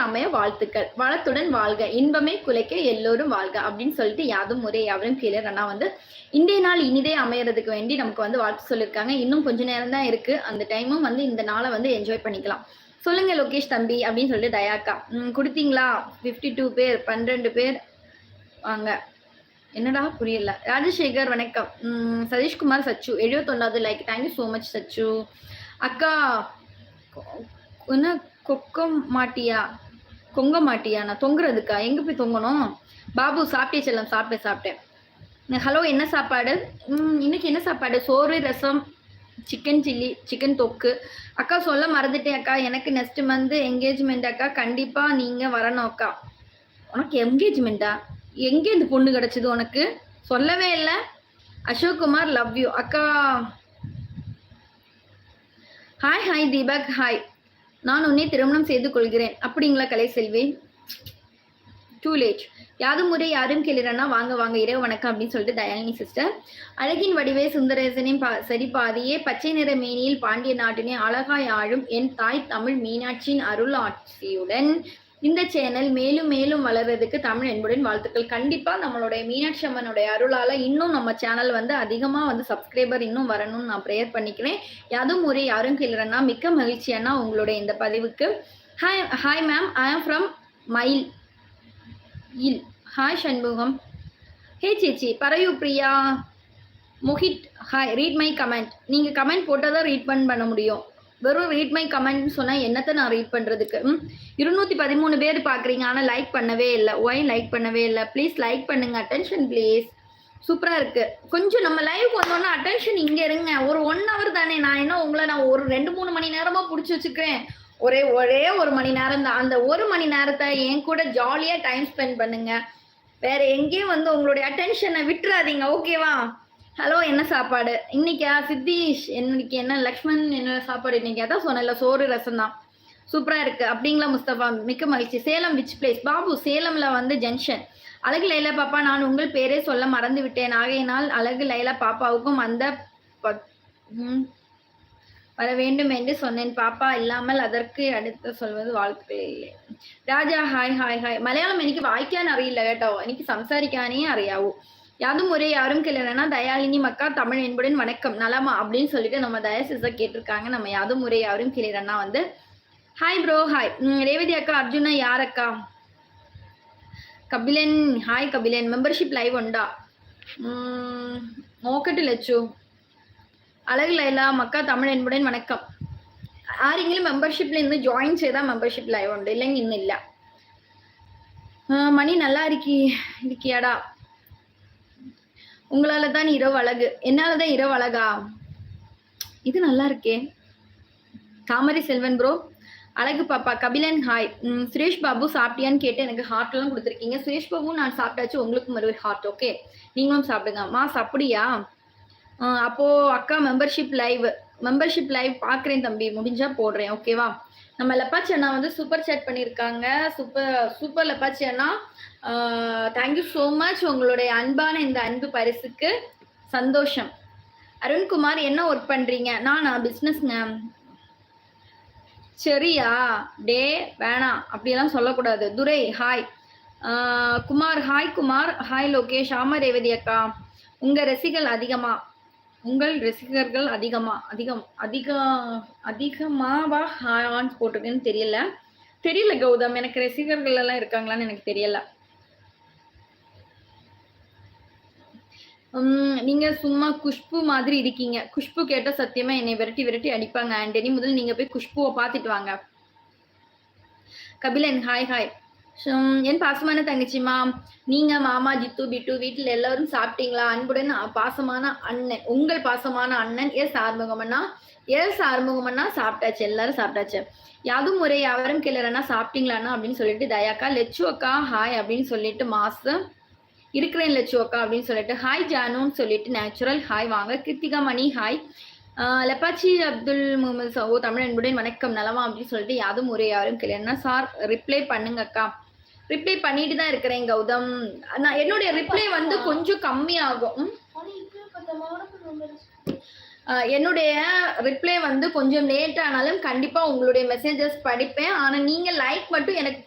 அமைய வாழ்த்துக்கள், வளத்துடன் வாழ்க, இன்பமே குலைக்க எல்லோரும் வாழ்க அப்படின்னு சொல்லிட்டு யாதும் முறை யாவரும் கீழே அண்ணா வந்து இன்றைய நாள் இனிதே அமையறதுக்கு வேண்டி நமக்கு வந்து வாழ்த்து சொல்லியிருக்காங்க. இன்னும் கொஞ்ச நேரம் தான் இருக்கு, அந்த டைமும் வந்து இந்த நாளை வந்து என்ஜாய் பண்ணிக்கலாம். சொல்லுங்க லோகேஷ் தம்பி அப்படின்னு சொல்லிட்டு தயாக்கா கொடுத்தீங்களா? 52 பேர் 12 பேர் வாங்க. என்னடா புரியல. ராஜசேகர் வணக்கம். சதீஷ்குமார் சச்சு 71வது லைக். தேங்க்யூ ஸோ மச் சச்சு. அக்கா என்ன கொங்க மாட்டியா? நான் தொங்குறதுக்கா? எங்க போய் தொங்கணும்? பாபு சாப்பிட்டே செல்லம். சாப்பிட்டேன். ஹலோ, என்ன சாப்பாடு இன்னைக்கு? என்ன சாப்பாடு? சோறு, ரசம், சிக்கன் சில்லி, சிக்கன் தொக்கு. அக்கா சொல்ல மறந்துட்டேன் அக்கா, எனக்கு நெக்ஸ்ட் மந்த் என்கேஜ்மெண்ட் அக்கா, கண்டிப்பா நீங்க வரணும் அக்கா. உனக்கு என்கேஜ்மெண்டா? எங்கே இந்த பொண்ணு கிடைச்சது உனக்கு? சொல்லவே இல்லை. அசோக் குமார் லவ் யூ அக்கா. Hi Deepak hi. நான் உன்னை திருமணம் செய்து கொள்கிறேன். அப்படிங்களா கலைசெல்வி? Too late. யாதும் முறை யாரும் கேளுறனா வாங்க இரவு வணக்கம் அப்படின்னு சொல்லிட்டு தயாலினி சிஸ்டர். அழகின் வடிவே சுந்தரேசனின் சரி பாதியே, பச்சை நிற மேனியில் பாண்டிய நாட்டினை அழகாய் ஆளும் என் தாய் தமிழ் மீனாட்சியின் அருள் ஆட்சியுடன் இந்த சேனல் மேலும் மேலும் வளர்றதுக்கு தமிழ் என்புடன் வாழ்த்துக்கள். கண்டிப்பா நம்மளுடைய மீனாட்சி அம்மனுடைய அருளால இன்னும் நம்ம சேனல் வந்து அதிகமா வந்து சப்ஸ்கிரைபர் இன்னும் வரணும்னு நான் ப்ரேயர் பண்ணிக்கிறேன். யாதும் முறை யாரும் கேளுறனா மிக்க மகிழ்ச்சியானா உங்களுடைய இந்த பதிவுக்கு. Hi ma'am, I am from Mayil. Hi Shanmugam. Hey சேச்சி பரையூ Priya Mohit hi. Read my comment. நீங்க கமெண்ட் போட்டால் தான் ரீட் பண்ண முடியும். வெறும் ரீட் மை கமெண்ட்னு சொன்னால் என்னத்தை நான் ரீட் பண்ணுறதுக்கு? 213 பேர் பார்க்குறீங்க, ஆனால் லைக் பண்ணவே இல்லை. ஒய் லைக் பண்ணவே இல்லை? ப்ளீஸ் லைக் பண்ணுங்க. Attention please. சூப்பராக இருக்குது. கொஞ்சம் நம்ம லைவ் வந்தோன்னா அட்டென்ஷன் இங்கே இருங்க. ஒரு 1 hour தானே. நான் என்ன உங்களை நான் ஒரு 2-3 மணி நேரமாக பிடிச்சி வச்சுக்கிறேன்? ஒரே 1 மணி நேரம் தான். அந்த 1 மணி நேரத்தை என் கூட ஜாலியாக டைம் ஸ்பெண்ட் பண்ணுங்க. வேற எங்கேயும் வந்து உங்களுடைய அட்டென்ஷனை விட்டுறாதீங்க, ஓகேவா? ஹலோ, என்ன சாப்பாடு இன்னைக்கா? சித்தீஷ் இன்னைக்கு என்ன? லக்ஷ்மண் என்ன சாப்பாடு இன்னைக்கு? அதான் சொன்னல, சோறு ரசம் தான். சூப்பரா இருக்கு. அப்படிங்களா முஸ்தபா? மிக்க மகிழ்ச்சி. Salem which place? பாபு சேலம்ல வந்து ஜங்ஷன். அழகு லைலா பாப்பா, நான் உங்கள் பேரே சொல்ல மறந்து விட்டேன். ஆகையினால் அழகு லைலா பாப்பாவுக்கும் அந்த வர வேண்டும் என்று சொன்னேன். பாப்பா இல்லாமல் அதற்கு அடுத்து சொல்வது வாழ்த்துக்கள் இல்லை. ராஜா ஹாய் ஹாய் ஹாய். மலையாளம் എനിക്ക് വായിക്കാൻ അറിയില്ല കേട്ടോ, എനിക്ക് സംസാരിക്കാനേ അറിയാവൂ. யாதும் ஒரே யாரும் கேளுனா தயாலினி மக்கா தமிழ் என்புடன் வணக்கம் நலமா அப்படின்னு சொல்லிட்டு நம்ம தயாசிசா கேட்டிருக்காங்க. நம்ம யாதும் ஒரே யாரும் கேளுனா வந்து ஹாய் ப்ரோ ஹாய். ரேவதி அக்கா அர்ஜுனா யார் அக்கா? Kabilan hi Kabilan. Membership live உண்டா? നോക്കട്ട് ലച്ചു. அழகு லைலா மக்கா தமிழ் என்புடன் வணக்கம். ஆரெങ്കിലും மெம்பர்ஷிப்ல இருந்து ஜாயின் செய்தா மெம்பர்ஷிப் லைவ் உண்டு, இல்லைங்க இன்னும் இல்லை. மணி நல்லா இருக்கியாடா? உங்களால தான் இரவு அழகு. என்னாலதான் இரவு அழகா? இது நல்லா இருக்கே. தாமரை செல்வன் ப்ரோ அழகு பாப்பா. கபிலன் ஹாய். சுரேஷ் பாபு சாப்பிட்டியான்னு கேட்டு எனக்கு ஹார்ட் எல்லாம் கொடுத்துருக்கீங்க. சுரேஷ் பாபு நான் சாப்பிட்டாச்சு, உங்களுக்கும் ஒரு ஹார்ட். ஓகே, நீங்களும் சாப்பிடுங்க. மாஸ் அப்படியா? அப்போ அக்கா மெம்பர்ஷிப் லைவ் பாக்குறேன் தம்பி, முடிஞ்சா போடுறேன், ஓகேவா? நம்ம லப்பாச்சி அண்ணா வந்து சூப்பர் சேட் பண்ணியிருக்காங்க. சூப்பர் லப்பாச்சி அண்ணா, தேங்க்யூ ஸோ மச். உங்களுடைய அன்பான இந்த அன்பு பரிசுக்கு சந்தோஷம். அருண்குமார் என்ன ஒர்க் பண்றீங்க? நானா பிஸ்னஸ்ங்க. சரியா? டே வேணாம் அப்படியெல்லாம் சொல்லக்கூடாது. Durai hi. Kumar hi. Kumar hi. Lokesh ஆமா. ரேவதி அக்கா, உங்கள் ரசிகர்கள் அதிகமாவா ஹான்னு போட்டிருக்குன்னு தெரியல கௌதம். எனக்கு ரசிகர்கள் எல்லாம் இருக்காங்களான்னு எனக்கு தெரியல. நீங்க சும்மா குஷ்பு மாதிரி இருக்கீங்க. குஷ்பு கேட்ட சத்தியமா என்னை விரட்டி அடிப்பாங்க. ஆண்டனி முதல் நீங்க போய் குஷ்புவை பார்த்துட்டு வாங்க. Kabilan hi hi. என் பாசமான தங்கச்சிமா, நீங்க மாமா ஜித்து பிட்டு வீட்டில் எல்லாரும் சாப்பிட்டீங்களா? அன்புடன் பாசமான அண்ணன், உங்கள் பாசமான அண்ணன் எஸ் ஆறுமுகமண்ணா சாப்பிட்டாச்சு. எல்லாரும் சாப்பிட்டாச்சு. யாதும் ஒரே யாவரும் கேளுறனா சாப்பிட்டீங்களாண்ணா அப்படின்னு சொல்லிட்டு தயாக்கா. லெச்சு அக்கா ஹாய் அப்படின்னு சொல்லிட்டு மாசம் இருக்கிறேன் லெச்சு அக்கா அப்படின்னு சொல்லிட்டு ஹாய் ஜானுன்னு சொல்லிட்டு நேச்சுரல் ஹாய் வாங்க. கிருத்திகா மணி ஹாய். லப்பாச்சி அப்துல் முகமது சோ தமிழ் அன்புடன் வணக்கம் நலமா அப்படின்னு சொல்லிட்டு யாதும் ஒரே யாரும் கேளுன்னா சார் ரிப்ளை பண்ணுங்க அக்கா. ரிப்ளை பண்ணிட்டு தான் இருக்கிறேன் கௌதம். நான் என்னுடைய ரிப்ளை வந்து கொஞ்சம் கம்மியாகும். என்னுடைய ரிப்ளை வந்து கொஞ்சம் லேட் ஆனாலும் கண்டிப்பா உங்களுடைய மெசேஜஸ் படிப்பேன். ஆனா நீங்க லைக் மட்டும் எனக்கு